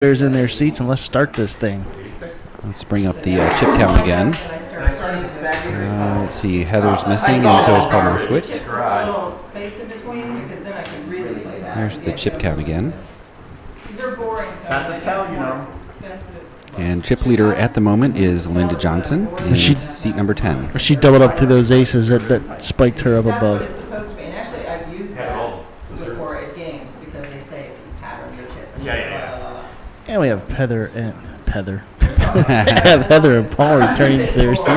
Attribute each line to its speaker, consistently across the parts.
Speaker 1: players in their seats and let's start this thing.
Speaker 2: Let's bring up the chip count again. Let's see, Heather's missing, and so is Paul Moskowitz. There's the chip count again.
Speaker 3: That's a tell, you know.
Speaker 2: And chip leader at the moment is Linda Johnson in seat number 10.
Speaker 1: She doubled up to those aces that spiked her up above.
Speaker 4: It's supposed to be, and actually I've used that before at games because they say if you pattern your chip.
Speaker 3: Yeah.
Speaker 1: And we have Heather and Heather and Paul returning to their seats.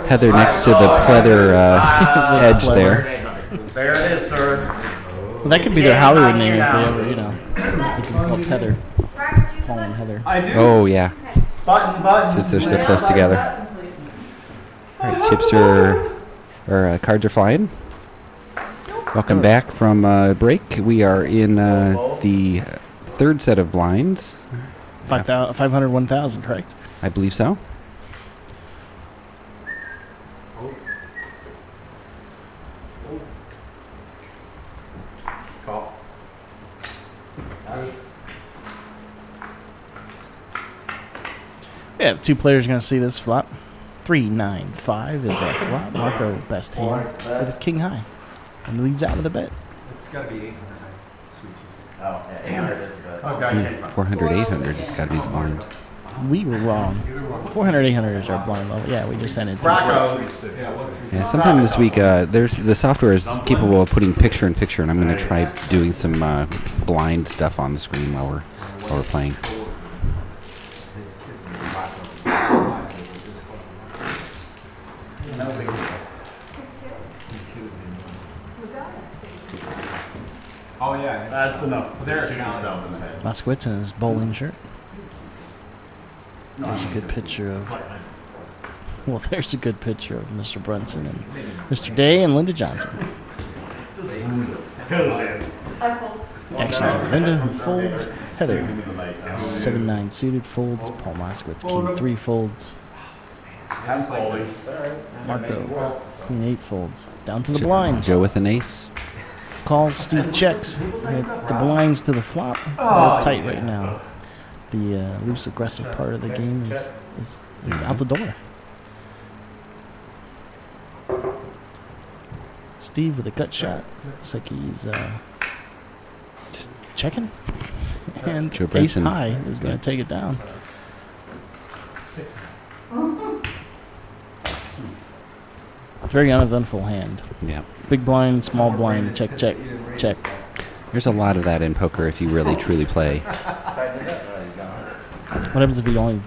Speaker 2: Heather next to the pleather edge there.
Speaker 3: There it is, sir.
Speaker 1: Well, that could be their Hollywood name if they ever, they can call Heather. Paul and Heather.
Speaker 2: Oh, yeah.
Speaker 3: Button.
Speaker 2: Since they're so close together. All right, chips or cards are flying. Welcome back from break. We are in the third set of blinds.
Speaker 1: 500, 1,000, correct?
Speaker 2: I believe so.
Speaker 3: Call.
Speaker 1: We have two players going to see this flop. 3-9-5 is our flop. Marco best hand with his king high. And leads out with a bet.
Speaker 5: It's got to be 800.
Speaker 3: Oh, damn it. Oh, God,
Speaker 2: 400, 800 has got to be the blinds.
Speaker 1: We were wrong. 400, 800 is our blind level. Yeah, we just sent it to
Speaker 3: Bravo.
Speaker 1: 6.
Speaker 2: Yeah, sometime this week, the software is capable of putting picture in picture, and I'm going to try doing some blind stuff on the screen while we're playing.
Speaker 5: Oh, yeah.
Speaker 3: That's enough.
Speaker 5: There.
Speaker 3: Shoot yourself in the head.
Speaker 1: Moskowitz in his bowling shirt. There's a good picture of... Well, there's a good picture of Mr. Brunson and Mr. Day and Linda Johnson. Actions of Linda, who folds. Heather, 7-9 suited, folds. Paul Moskowitz, King 3 folds.
Speaker 3: I'm folding.
Speaker 1: Marco, Queen 8 folds. Down to the blinds.
Speaker 2: Joe with an ace.
Speaker 1: Call, Steve checks. With the blinds to the flop. They're tight right now. The loose, aggressive part of the game is out the door. Steve with a gut shot. Looks like he's just checking. And
Speaker 2: Joe
Speaker 1: ace
Speaker 2: Brenson.
Speaker 1: high is going to take it down. Very uneventful hand.
Speaker 2: Yeah.
Speaker 1: Big blind, small blind, check, check, check.
Speaker 2: There's a lot of that in poker if you really truly play.
Speaker 1: What happens if you only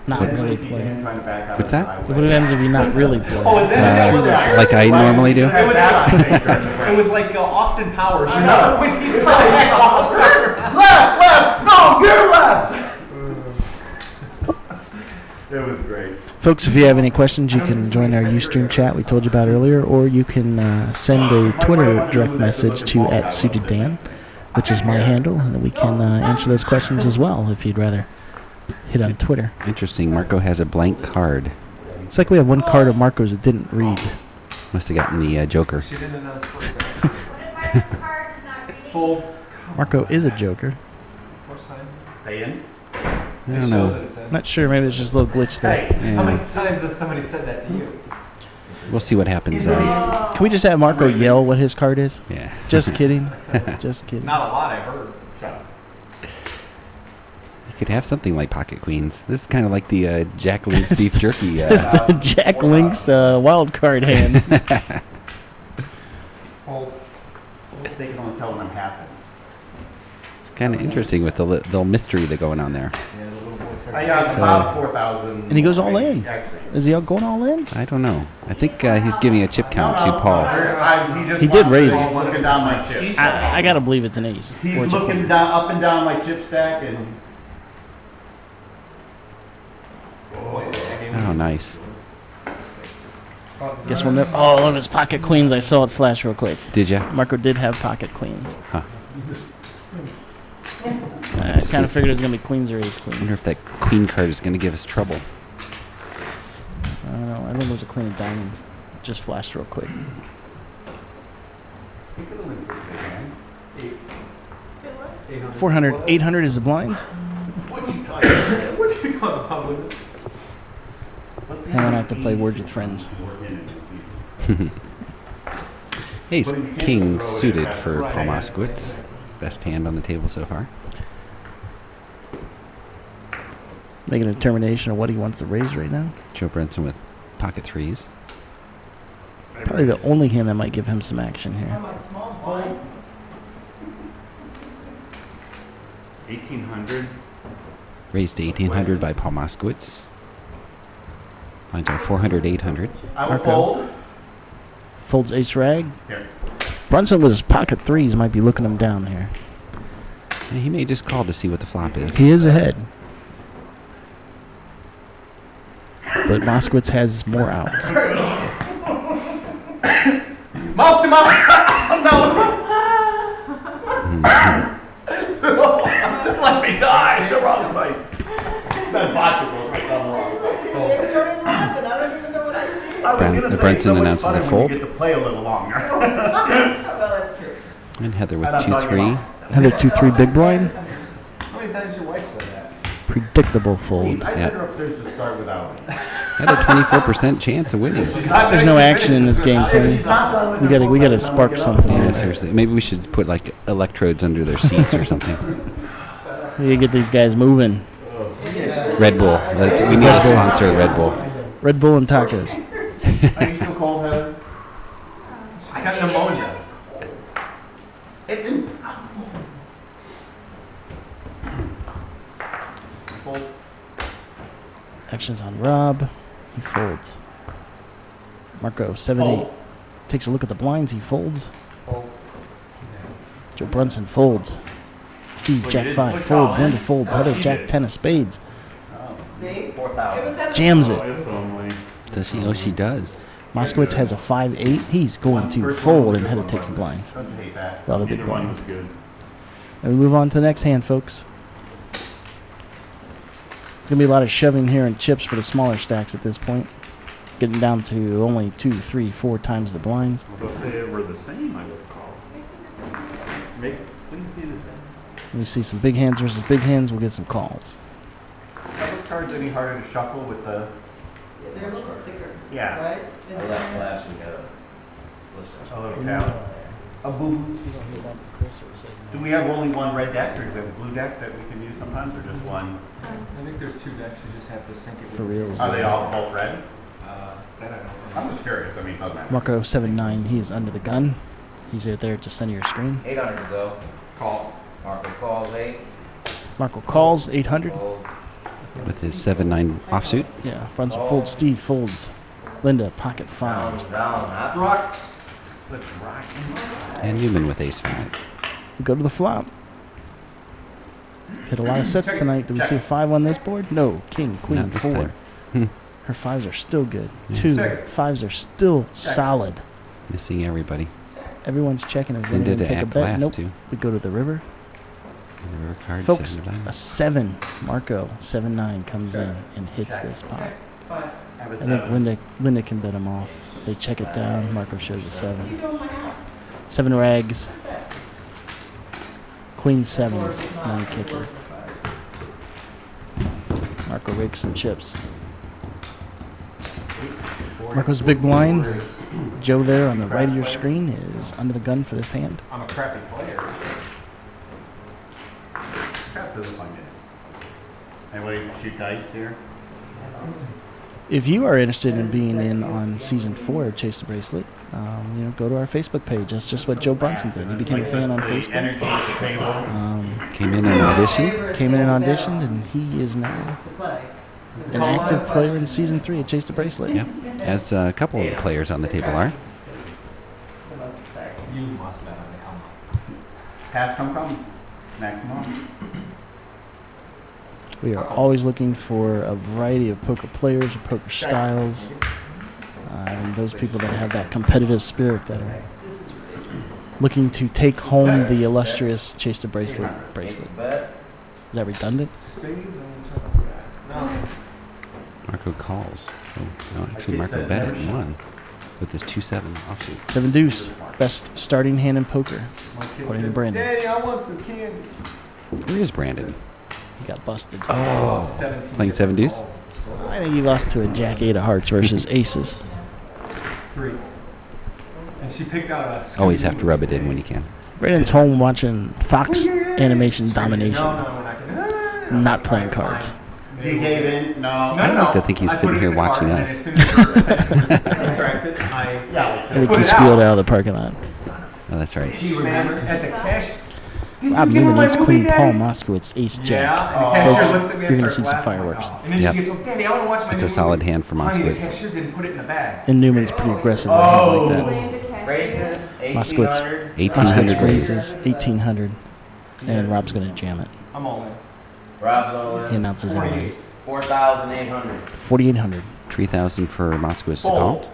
Speaker 1: not really play?
Speaker 2: What's that?
Speaker 1: What happens if you not really play?
Speaker 5: Oh, is that?
Speaker 2: Like I normally do.
Speaker 5: It was like Austin Powers. When he's playing
Speaker 3: Left! No, you're left! It was great.
Speaker 1: Folks, if you have any questions, you can join our Ustream chat we told you about earlier, or you can send a Twitter direct message to @SuitedDan, which is my handle, and we can answer those questions as well if you'd rather hit on Twitter.
Speaker 2: Interesting. Marco has a blank card.
Speaker 1: It's like we have one card of Marco's that didn't read.
Speaker 2: Must have gotten the Joker.
Speaker 5: She didn't announce full.
Speaker 1: Marco is a joker.
Speaker 5: First time.
Speaker 3: Pay in.
Speaker 2: I don't know.
Speaker 1: Not sure. Maybe there's just a little glitch there.
Speaker 3: Hey.
Speaker 5: How many
Speaker 2: Yeah.
Speaker 5: times has somebody said that to you?
Speaker 2: We'll see what happens.
Speaker 1: Can we just have Marco yell what his card is?
Speaker 2: Yeah.
Speaker 1: Just kidding. Just kidding.
Speaker 5: Not a lot, I heard.
Speaker 2: You could have something like pocket queens. This is kind of like the Jack Link's beef jerky.
Speaker 1: It's the Jack Link's wild card hand.
Speaker 3: They can only tell when I'm happy.
Speaker 2: It's kind of interesting with the little mystery that's going on there.
Speaker 3: I got about 4,000.
Speaker 1: And he goes all in.
Speaker 3: Actually.
Speaker 1: Is he going all in?
Speaker 2: I don't know. I think he's giving a chip count to Paul.
Speaker 3: He
Speaker 1: did raise it.
Speaker 3: He's looking down my chips.
Speaker 1: I gotta believe it's an ace.
Speaker 3: He's
Speaker 1: Or it's a
Speaker 3: looking
Speaker 1: queen.
Speaker 3: down, up and down my chip stack, and
Speaker 2: Oh, nice.
Speaker 1: Guess we'll never. Oh, look, it's pocket queens. I saw it flash real quick.
Speaker 2: Did ya?
Speaker 1: Marco did have pocket queens.
Speaker 2: Huh.
Speaker 1: I kind of figured it was gonna be queens or ace
Speaker 2: I
Speaker 1: queen.
Speaker 2: wonder if that queen card is going to give us trouble.
Speaker 1: I don't know. I think it was a queen of diamonds. Just flashed real quick. 400, 800 is the blinds.
Speaker 5: What are you talking about, Lucas?
Speaker 1: And then I have to play Words with Friends.
Speaker 2: Ace king suited for Paul Moskowitz. Best hand on the table so far.
Speaker 1: Making a determination of what he wants to raise right now.
Speaker 2: Joe Brenson with pocket threes.
Speaker 1: Probably the only hand that might give him some action here.
Speaker 4: My small blind.
Speaker 3: 1800.
Speaker 2: Raised to 1800 by Paul Moskowitz. Lines are 400, 800.
Speaker 3: I will
Speaker 1: Okay.
Speaker 3: fold.
Speaker 1: Folds ace rag.
Speaker 3: Here.
Speaker 1: Brunson with his pocket threes might be looking him down here.
Speaker 2: And he may just call to see what the flop is.
Speaker 1: He is ahead. But Moskowitz has more outs.
Speaker 5: Mouth to mouth! Let me die!
Speaker 3: The wrong way. That vodka goes right down the wrong way.
Speaker 4: They started laughing. I don't even know what I did.
Speaker 3: I was
Speaker 2: Bren-
Speaker 3: gonna say,
Speaker 2: Brenton
Speaker 3: it's so much
Speaker 2: announces a
Speaker 3: funner when
Speaker 2: fold.
Speaker 3: you get to play a little longer.
Speaker 4: Well, that's true.
Speaker 2: And Heather with
Speaker 3: And I'm not
Speaker 2: 2-3.
Speaker 1: Heather 2-3 big blind.
Speaker 5: How many times your wife said that?
Speaker 1: Predictable fold.
Speaker 3: I
Speaker 2: Yeah.
Speaker 3: sent her upstairs to start without me.
Speaker 2: Had a 24% chance of winning.
Speaker 1: There's no action in this game, Tony.
Speaker 3: She's not done with
Speaker 1: We
Speaker 3: her
Speaker 1: gotta-
Speaker 3: full
Speaker 1: we gotta
Speaker 3: time, then
Speaker 1: spark
Speaker 3: we'll get
Speaker 1: something.
Speaker 3: up.
Speaker 2: Yeah, seriously. Maybe we should put like electrodes under their seats or something.
Speaker 1: We gotta get these guys moving.
Speaker 2: Red Bull. We need a sponsor of Red Bull.
Speaker 1: Red Bull and tacos.
Speaker 3: Are you still cold, Heather?
Speaker 5: I got pneumonia.
Speaker 3: It's impossible.
Speaker 5: Fold.
Speaker 1: Actions on Rob. He folds. Marco 7-8.
Speaker 3: Fold.
Speaker 1: Takes a look at the blinds. He folds.
Speaker 5: Fold.
Speaker 1: Joe Brunson folds. Steve
Speaker 5: Well,
Speaker 1: Jack
Speaker 5: you
Speaker 1: 5
Speaker 5: didn't
Speaker 1: folds.
Speaker 5: call,
Speaker 1: Linda
Speaker 5: eh?
Speaker 1: folds. Heather Jack 10 of spades.
Speaker 4: See? It was at the
Speaker 1: Jams it.
Speaker 2: Does she? Oh, she does.
Speaker 1: Moskowitz has a 5-8. He's going to fold, and Heather takes the blinds.
Speaker 3: Don't hate that.
Speaker 1: Well, the big blind. And we move on to the next hand, folks. It's going to be a lot of shoving here and chips for the smaller stacks at this point. Getting down to only 2, 3, 4 times the blinds.
Speaker 6: If they were the same, I would call. Please be the same.
Speaker 1: We see some big hands versus big hands. We'll get some calls.
Speaker 3: Are those cards any harder to shuffle with the?
Speaker 4: They're a little thicker,
Speaker 3: Yeah.
Speaker 4: right?
Speaker 3: A little talent. A boom. Do we have only one red deck, or do we have a blue deck that we can use sometimes, or just one?
Speaker 5: I think there's two decks. You just have to sync it.
Speaker 1: For reals.
Speaker 3: Are they all both red?
Speaker 5: That I don't know.
Speaker 3: I'm just curious. I mean, it doesn't matter.
Speaker 1: Marco 7-9. He is under the gun. He's right there at the center of your screen.
Speaker 7: 800 to go.
Speaker 5: Call.
Speaker 7: Marco calls 8.
Speaker 1: Marco calls 800.
Speaker 7: Fold.
Speaker 2: With his 7-9 offsuit.
Speaker 1: Yeah, Brunson folds. Steve folds. Linda pocket
Speaker 7: Down,
Speaker 1: fives.
Speaker 7: down. Not
Speaker 5: Rock.
Speaker 3: Let's rock.
Speaker 2: And Newman with ace-5.
Speaker 1: We go to the flop. Hit a lot of sets tonight. Do we see a 5 on this board? No. King, queen,
Speaker 2: Not this
Speaker 1: 4.
Speaker 2: time.
Speaker 1: Her 5s are still good.
Speaker 2: Yeah.
Speaker 1: 2.
Speaker 5: Check.
Speaker 1: 5s are still solid.
Speaker 2: Missing everybody.
Speaker 1: Everyone's checking. Is
Speaker 2: And
Speaker 1: Linda
Speaker 2: did
Speaker 1: going to
Speaker 2: it
Speaker 1: take a
Speaker 2: act
Speaker 1: bet?
Speaker 2: last,
Speaker 1: Nope.
Speaker 2: too.
Speaker 1: We go to the river.
Speaker 2: And the river card,
Speaker 1: Folks,
Speaker 2: 7 of
Speaker 1: a
Speaker 2: diamonds.
Speaker 1: 7. Marco 7-9 comes in and hits this pot.
Speaker 4: Five.
Speaker 3: Have a
Speaker 1: I think
Speaker 3: seven.
Speaker 1: Linda can bet him off. They check it down. Marco shows a 7. 7 rags. Queen 7s. 9 kicker. Marco rakes some chips. Marco's big blind. Joe there on the right of your screen is under the gun for this hand.
Speaker 5: I'm a crappy player.
Speaker 3: Perhaps this is a fun game. Anybody shoot dice here?
Speaker 1: If you are interested in being in on season 4 of Chase the Bracelet, go to our Facebook page. That's just what Joe Brunson did. He became a fan on
Speaker 3: The
Speaker 1: Facebook.
Speaker 3: energy at the table.
Speaker 2: Came in and auditioned.
Speaker 1: Came in and auditioned, and he is now
Speaker 4: To play.
Speaker 1: an active player in season 3 of Chase the Bracelet.
Speaker 2: Yep. As a couple of the players on the table are.
Speaker 4: The most exciting.
Speaker 5: You must bet on the helmet.
Speaker 3: Pass, come. Maximum.
Speaker 1: We are always looking for a variety of poker players or poker styles, and those people that have that competitive spirit that are
Speaker 4: This is ridiculous.
Speaker 1: looking to take home the illustrious Chase the Bracelet bracelet.
Speaker 7: Bet.
Speaker 1: Is that redundant?
Speaker 5: Spades and turn up the back. No.
Speaker 2: Marco calls. Oh, no, actually Marco bet it and won with his 2-7 offsuit.
Speaker 1: 7 deuce, best starting hand in poker,
Speaker 5: My kid
Speaker 1: according to
Speaker 5: said,
Speaker 1: Brandon.
Speaker 5: Daddy, I want some candy.
Speaker 2: Where is Brandon?
Speaker 1: He got busted.
Speaker 2: Oh,
Speaker 5: 17
Speaker 2: playing 7 deuce?
Speaker 5: balls at the store.
Speaker 1: I think he lost to a Jack 8 of hearts versus aces.
Speaker 5: 3. And she picked out a.
Speaker 2: Always have to rub it in when you can.
Speaker 1: Brandon's home watching Fox Animation Domination,
Speaker 5: No, we're not gonna.
Speaker 1: not playing cards.
Speaker 3: He gave in, no.
Speaker 2: I like to think he's
Speaker 5: I
Speaker 2: sitting
Speaker 5: put it
Speaker 2: here
Speaker 5: in the car,
Speaker 2: watching
Speaker 5: and
Speaker 2: us.
Speaker 5: As soon as her attention was distracted, I.
Speaker 3: Yeah,
Speaker 1: I think
Speaker 5: Put
Speaker 1: he
Speaker 5: it
Speaker 1: squealed
Speaker 5: out.
Speaker 1: out of the parking lot.
Speaker 2: Oh, that's right.
Speaker 5: She remembered at the cash. Did
Speaker 1: Rob
Speaker 5: you give her
Speaker 1: Newman
Speaker 5: my
Speaker 1: ace
Speaker 5: movie,
Speaker 1: queen, Paul
Speaker 5: Daddy?
Speaker 1: Moskowitz ace jack.
Speaker 5: Yeah, and the
Speaker 3: Oh.
Speaker 5: cashier
Speaker 1: Folks,
Speaker 5: looks at me and
Speaker 1: you're gonna
Speaker 5: starts
Speaker 1: see some
Speaker 5: laughing.
Speaker 1: fireworks.
Speaker 5: And then
Speaker 2: Yep.
Speaker 5: she gets, oh, Daddy, I want to watch my
Speaker 2: It's
Speaker 5: new
Speaker 2: a solid
Speaker 5: movie.
Speaker 2: hand for
Speaker 5: Honey, the
Speaker 2: Moskowitz.
Speaker 5: cashier didn't put it in the bag.
Speaker 1: And Newman's pretty aggressive with
Speaker 3: Oh.
Speaker 1: things like that.
Speaker 7: Raisin,
Speaker 1: Moskowitz.
Speaker 7: 1800.
Speaker 1: Moskowitz
Speaker 2: 1800
Speaker 1: raises 1800, and Rob's gonna jam it.
Speaker 5: I'm all in.
Speaker 7: Rob
Speaker 1: He
Speaker 7: Lowen,
Speaker 1: announces it.
Speaker 5: 48.
Speaker 7: 4,800.
Speaker 1: 4,800.
Speaker 2: 3,000 for Moskowitz to call.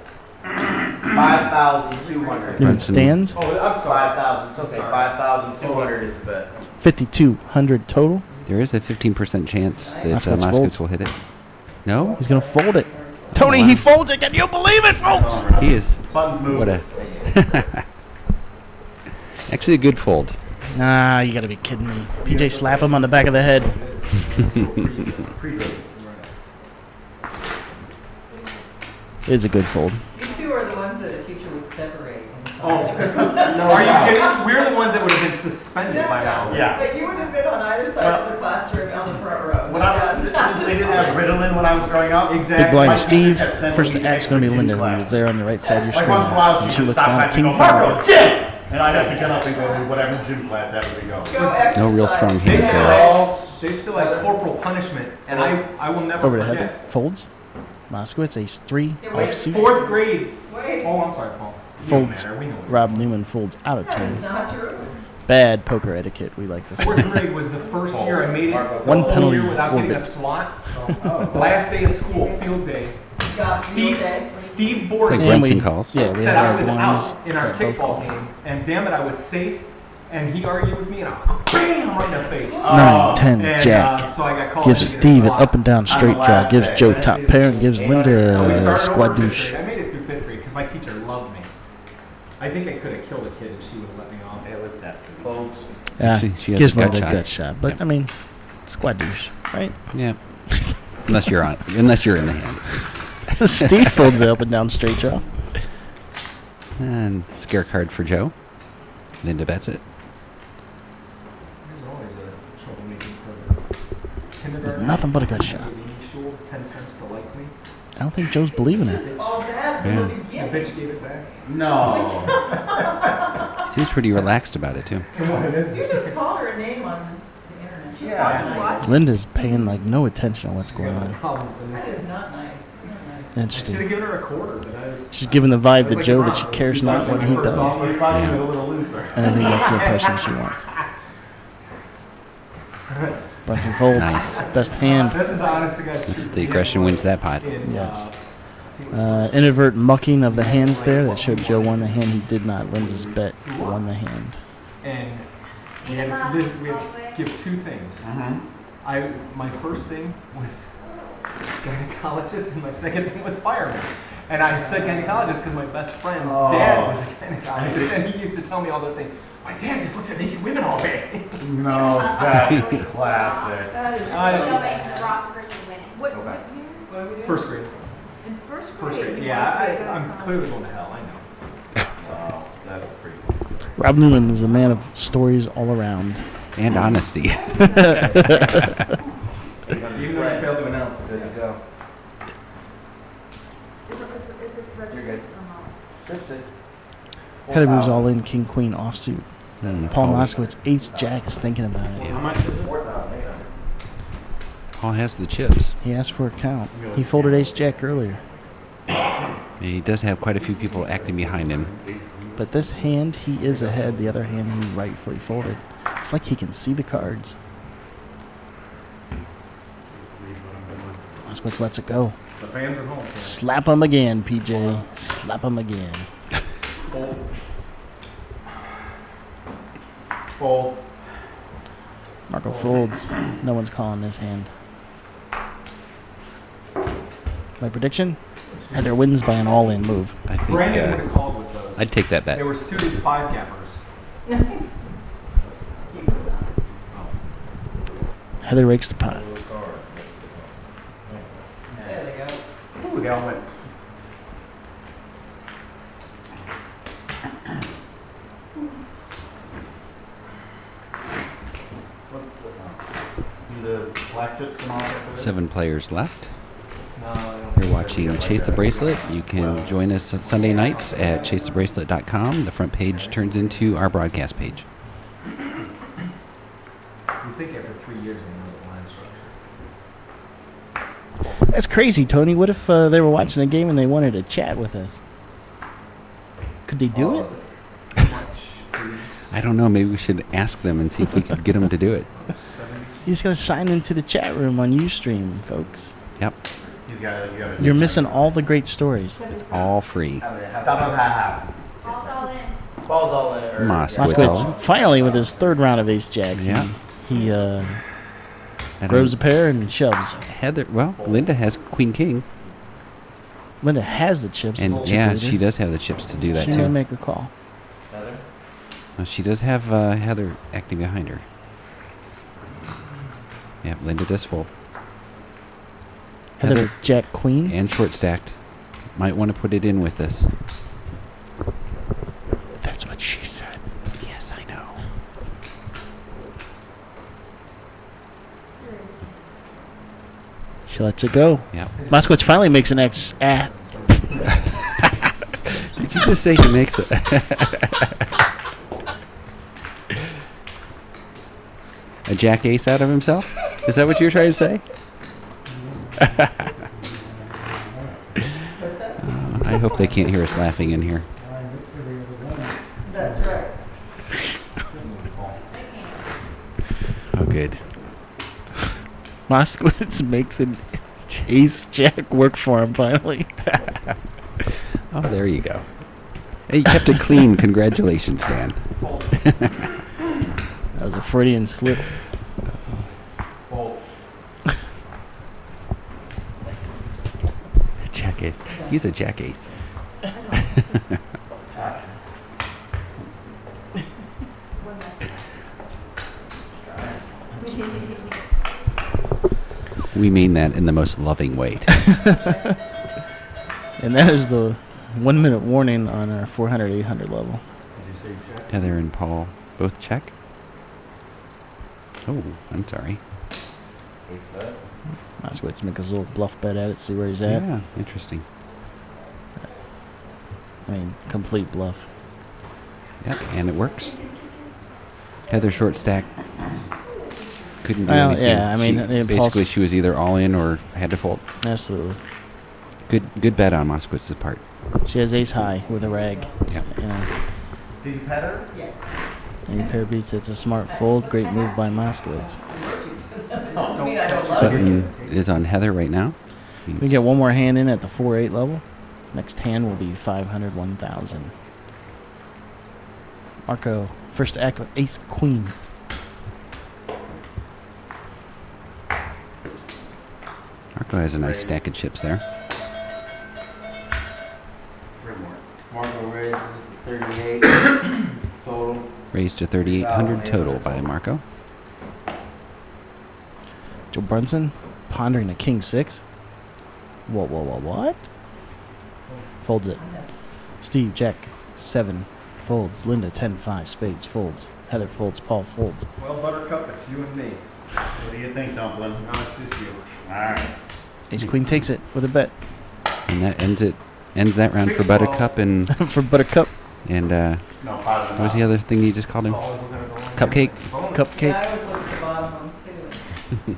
Speaker 7: 5,200.
Speaker 1: Newman
Speaker 2: Brunson.
Speaker 1: stands.
Speaker 5: Oh, I'm sorry.
Speaker 7: 5,000. It's okay.
Speaker 5: Sorry.
Speaker 7: 5,200 is the bet.
Speaker 1: 5,200 total.
Speaker 2: There is a 15% chance that
Speaker 1: Moskowitz
Speaker 2: Moskowitz
Speaker 1: folds.
Speaker 2: will hit it. No?
Speaker 1: He's gonna fold it. Tony, he folds it. Can you believe it, folks?
Speaker 2: He is.
Speaker 3: Buttons move.
Speaker 2: What a. Actually, a good fold.
Speaker 1: Nah, you gotta be kidding me. PJ slap him on the back of the head. It's a good fold.
Speaker 4: You two are the ones that a teacher would separate in the
Speaker 5: Oh.
Speaker 4: classroom.
Speaker 5: Are you kidding? We're the ones that would have been suspended by now.
Speaker 3: Yeah.
Speaker 4: But you would have been on either side of the classroom on the front row.
Speaker 3: When I was, since they didn't have Ritalin when I was growing up.
Speaker 5: Exactly.
Speaker 1: Big blind
Speaker 3: My
Speaker 1: Steve.
Speaker 3: teacher kept sending
Speaker 1: First
Speaker 3: me
Speaker 1: to act's gonna be
Speaker 3: extra gym
Speaker 1: Linda, who
Speaker 3: class.
Speaker 1: was there on the right side of your
Speaker 3: Like
Speaker 1: screen.
Speaker 3: once in a while
Speaker 1: And
Speaker 3: she
Speaker 1: she
Speaker 3: would
Speaker 1: looks
Speaker 3: stop
Speaker 1: down
Speaker 3: back
Speaker 1: at
Speaker 3: and
Speaker 1: King
Speaker 3: go,
Speaker 1: Finger.
Speaker 3: Marco, gym! And I'd have to get up and go to whatever gym class that we go.
Speaker 4: Go exercise.
Speaker 2: No real strong
Speaker 5: They
Speaker 2: hands
Speaker 5: still
Speaker 2: there.
Speaker 5: have, they still have corporal punishment, and I will never
Speaker 1: Over to
Speaker 5: forget.
Speaker 1: Heather. Folds. Moskowitz ace 3
Speaker 4: Yeah, wait,
Speaker 1: offsuit.
Speaker 5: 4th grade.
Speaker 4: Wait,
Speaker 5: Oh, I'm sorry, Paul.
Speaker 1: Folds.
Speaker 5: Matter. We know.
Speaker 1: Rob Newman folds out of
Speaker 4: that is
Speaker 1: turn.
Speaker 4: not true.
Speaker 1: Bad poker etiquette. We like this.
Speaker 5: 4th grade was the first year I made it
Speaker 1: One
Speaker 5: the whole
Speaker 1: penalty
Speaker 5: year without getting a
Speaker 1: orbit.
Speaker 5: SWAT. Last day of school, field day.
Speaker 4: Got
Speaker 5: Steve,
Speaker 4: okay.
Speaker 5: Steve
Speaker 2: It's
Speaker 5: Boris
Speaker 2: like
Speaker 1: And
Speaker 2: Brunson
Speaker 1: we-
Speaker 2: calls.
Speaker 1: Yeah, we
Speaker 5: said
Speaker 1: had
Speaker 5: I
Speaker 1: our
Speaker 5: was
Speaker 1: blinds
Speaker 5: out in our
Speaker 1: at both
Speaker 5: kickball
Speaker 1: calls.
Speaker 5: game, and damn it, I was safe. And he argued with me, and I bam right in the face.
Speaker 1: 9, 10,
Speaker 5: And
Speaker 1: jack.
Speaker 5: so I got called.
Speaker 1: Gives
Speaker 5: in to get a
Speaker 1: Steve an
Speaker 5: SWAT.
Speaker 1: up and down straight draw.
Speaker 3: last
Speaker 1: Gives
Speaker 3: day.
Speaker 1: Joe top pair and gives
Speaker 5: So we
Speaker 1: Linda
Speaker 5: started over fifth
Speaker 1: squadouche.
Speaker 5: grade. I made it through 5th grade because my teacher loved me. I think I could have killed a kid if she would have let me off.
Speaker 3: It was destiny.
Speaker 7: Folks.
Speaker 1: Yeah,
Speaker 2: She has
Speaker 1: gives
Speaker 2: a gut
Speaker 1: Linda a
Speaker 2: shot.
Speaker 1: gut shot. But I mean, squadouche, right?
Speaker 2: Yeah. Unless you're on. Unless you're in the hand.
Speaker 1: Steve folds the up and down straight draw.
Speaker 2: And scare card for Joe. Linda bets it.
Speaker 5: There's always a troublemaking for kindergarten.
Speaker 1: Nothing but a gut shot.
Speaker 5: Initial 10 cents to like me.
Speaker 1: I don't think Joe's believing
Speaker 4: It's
Speaker 1: it.
Speaker 4: just all bad from
Speaker 2: Yeah.
Speaker 4: the
Speaker 5: The
Speaker 4: beginning.
Speaker 5: bitch gave it back.
Speaker 3: No.
Speaker 2: Seems pretty relaxed about it too.
Speaker 4: You just called her a name on the internet. She's
Speaker 3: Yeah,
Speaker 4: not
Speaker 3: it's
Speaker 4: nice.
Speaker 1: Linda's paying like no attention to what's
Speaker 5: She's
Speaker 1: going
Speaker 5: got
Speaker 1: on.
Speaker 5: problems with
Speaker 4: That
Speaker 5: me.
Speaker 4: is not nice. Not nice.
Speaker 5: I should
Speaker 1: Interesting.
Speaker 5: have given her a quarter, but I was.
Speaker 1: She's giving the vibe
Speaker 5: It's
Speaker 1: to
Speaker 5: like
Speaker 1: Joe
Speaker 5: the
Speaker 1: that she
Speaker 5: Broncos.
Speaker 1: cares
Speaker 5: Two
Speaker 1: not
Speaker 5: times
Speaker 1: what
Speaker 5: when
Speaker 1: he
Speaker 5: I first
Speaker 1: does.
Speaker 5: saw
Speaker 3: We thought she was a little looser.
Speaker 1: And I think that's the impression she wants. Brunson folds.
Speaker 2: Nice.
Speaker 1: Best hand.
Speaker 5: This is the honest to God's
Speaker 2: That's
Speaker 5: truth.
Speaker 2: the aggression wins that pot.
Speaker 5: In,
Speaker 1: Yes.
Speaker 5: I think it was
Speaker 1: Inadvertent mucking of the hands there. That showed Joe won the hand. He did not. Linda's bet won the hand.
Speaker 5: and we had to give 2 things. My first thing was gynecologist, and my second thing was fireman. And I said gynecologist because my best friend's dad was a gynecologist, and he used to tell me all the things. My dad just looks at naked women all day.
Speaker 3: No, that is classic.
Speaker 4: That is
Speaker 5: I-
Speaker 8: Showing the wrong person winning.
Speaker 7: What
Speaker 4: year?
Speaker 5: First grade.
Speaker 8: In first grade?
Speaker 5: First grade.
Speaker 8: you
Speaker 5: Yeah,
Speaker 8: wanted to go
Speaker 5: I'm
Speaker 8: to
Speaker 5: clearly going to hell. I know.
Speaker 3: Oh, that's pretty cool.
Speaker 1: Rob Newman is a man of stories all around.
Speaker 2: And honesty.
Speaker 5: Even though I failed to announce it.
Speaker 7: Good to go.
Speaker 8: It's a registered
Speaker 7: good.
Speaker 8: amount.
Speaker 7: Trips it.
Speaker 1: Heather moves all in. King Queen offsuit.
Speaker 2: Hmm,
Speaker 1: Paul Moskowitz ace jack is thinking about it.
Speaker 7: How much is it? 4,800.
Speaker 2: Paul has the chips.
Speaker 1: He asked for a count. He folded ace jack earlier.
Speaker 2: He does have quite a few people acting behind him.
Speaker 1: But this hand, he is ahead. The other hand, he rightfully folded. It's like he can see the cards. Moskowitz lets it go.
Speaker 3: The fans at home.
Speaker 1: Slap him again, PJ. Slap him again.
Speaker 3: Fold.
Speaker 1: Marco folds. No one's calling this hand. My prediction? Heather wins by an all-in move.
Speaker 2: I think
Speaker 5: Brandon would have called with those.
Speaker 2: I'd take that
Speaker 5: They
Speaker 2: bet.
Speaker 5: were suited 5 gappers.
Speaker 1: Heather rakes the pot.
Speaker 4: There they go.
Speaker 3: Ooh, they all went. Do the black chips come off after this?
Speaker 2: 7 players left.
Speaker 5: No, I don't
Speaker 2: You're
Speaker 5: think
Speaker 2: watching Chase the Bracelet. You can join us on Sunday nights at chasethebracelet.com. The front page turns into our broadcast page.
Speaker 5: You think after 3 years they know the line structure.
Speaker 1: That's crazy, Tony. What if they were watching a game and they wanted to chat with us? Could they do it?
Speaker 2: I don't know. Maybe we should ask them and see if we could get them to do it.
Speaker 1: You just gotta sign into the chat room on Ustream, folks.
Speaker 2: Yep.
Speaker 3: You gotta
Speaker 1: You're missing all the great stories.
Speaker 2: It's all free.
Speaker 7: Ball's all in. or-
Speaker 2: Moskowitz.
Speaker 1: Moskowitz finally with his third round of ace jacks.
Speaker 2: Yeah.
Speaker 1: He
Speaker 2: I don't-
Speaker 1: grows a pair and shoves.
Speaker 2: Heather, well, Linda has Queen King.
Speaker 1: Linda has the chips.
Speaker 2: And
Speaker 1: chip
Speaker 2: yeah,
Speaker 1: leader.
Speaker 2: she does have the chips to do that
Speaker 1: She may
Speaker 2: too.
Speaker 1: make a call.
Speaker 7: Heather?
Speaker 2: Well, she does have Heather acting behind her. Yep, Linda does fold.
Speaker 1: Heather,
Speaker 2: Heather
Speaker 1: Jack Queen.
Speaker 2: and short stacked. Might want to put it in with this.
Speaker 1: That's what she said.
Speaker 2: Yes, I know.
Speaker 1: She lets it go.
Speaker 2: Yep.
Speaker 1: Moskowitz finally makes an X.
Speaker 2: Did you just say he makes it? A jack ace out of himself? Is that what you were trying to say?
Speaker 4: What's that?
Speaker 2: I hope they can't hear us laughing in here.
Speaker 4: That's right.
Speaker 2: Oh, good.
Speaker 1: Moskowitz makes an ace jack work for him finally.
Speaker 2: Oh, there you go. Hey, you kept it clean. Congratulations, Dan.
Speaker 1: That was a Freudian slip.
Speaker 2: Jack ace. He's a jack ace. We mean that in the most loving way.
Speaker 1: And that is the 1 minute warning on our 400, 800 level.
Speaker 2: Heather and Paul both check. Oh, I'm sorry.
Speaker 1: Moskowitz make his little bluff bet at it, see where he's at.
Speaker 2: Yeah, interesting.
Speaker 1: I mean, complete bluff.
Speaker 2: Yep, and it works. Heather short stack. Couldn't do
Speaker 1: Well,
Speaker 2: anything.
Speaker 1: yeah, I mean,
Speaker 2: She-
Speaker 1: the impulse-
Speaker 2: basically she was either all in or had to fold.
Speaker 1: Absolutely.
Speaker 2: Good bet on Moskowitz's part.
Speaker 1: She has ace high with a rag.
Speaker 2: Yep.
Speaker 1: You know,
Speaker 3: Did you pet her?
Speaker 4: Yes.
Speaker 1: any pair beats, it's a smart fold. Great move by Moskowitz.
Speaker 4: Doesn't mean I don't love it.
Speaker 2: Sutton is on Heather right now.
Speaker 1: We get one more hand in at the 4-8 level. Next hand will be 500, 1,000. Marco, first act with ace queen.
Speaker 2: Marco has a nice stack of chips there.
Speaker 3: Three more.
Speaker 7: Marco raises 38 total.
Speaker 2: Raised to 3,800 total by Marco.
Speaker 1: Joe Brunson pondering a king 6. What? Folds it. Steve, Jack 7 folds. Linda 10-5 spades folds. Heather folds. Paul folds.
Speaker 5: Well, Buttercup, it's you and me.
Speaker 3: What do you think, Dumplin'?
Speaker 5: No, it's just you.
Speaker 3: All right.
Speaker 1: Ace queen takes it with a bet
Speaker 2: And that ends that round for Buttercup and
Speaker 1: for Buttercup.
Speaker 3: No,
Speaker 2: what was the other thing you just called him? Cupcake?
Speaker 1: Cupcake.
Speaker 4: Yeah, I always look at the bottom one too.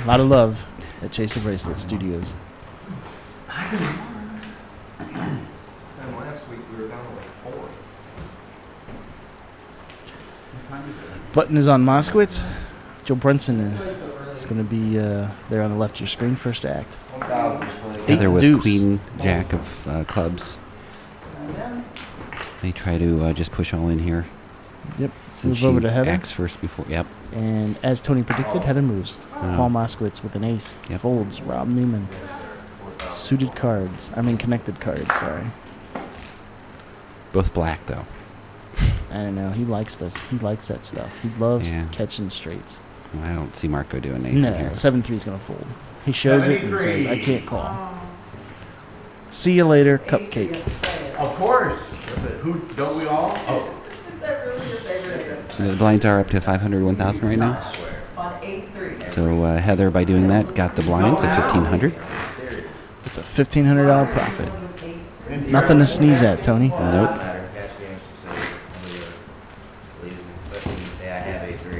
Speaker 1: A lot of love at Chase the Bracelet Studios.
Speaker 5: This time last week we were down to like 4.
Speaker 1: Button is on Moskowitz. Joe Brunson
Speaker 4: It's always so early.
Speaker 1: is going to be there on the left of your screen, first act.
Speaker 7: 1,000 please.
Speaker 2: Heather with
Speaker 1: deuce.
Speaker 2: Queen Jack of clubs.
Speaker 4: Yeah.
Speaker 2: They try to just push all in here.
Speaker 1: Yep.
Speaker 2: Since
Speaker 1: Move
Speaker 2: she
Speaker 1: over to Heather.
Speaker 2: acts first before. Yep.
Speaker 1: And as Tony predicted, Heather moves.
Speaker 2: Oh.
Speaker 1: Paul Moskowitz with an ace.
Speaker 2: Yep.
Speaker 1: Folds. Rob Newman. Suited cards. Connected cards, sorry.
Speaker 2: Both black though.
Speaker 1: I don't know. He likes this. He likes that stuff. He loves
Speaker 2: Yeah.
Speaker 1: catching straights.
Speaker 2: I don't see Marco doing anything
Speaker 1: No,
Speaker 2: here.
Speaker 1: 7-3 is going to fold. He shows it and says, I can't call. See you later, cupcake.
Speaker 3: Of course. Who, don't we all? Oh.
Speaker 4: Is that really your favorite?
Speaker 2: The blinds are up to 500, 1,000 right now.
Speaker 4: On 8-3.
Speaker 2: So Heather, by doing that, got the blinds at 1,500.
Speaker 1: It's a $1,500 profit. Nothing to sneeze at, Tony.
Speaker 2: Nope.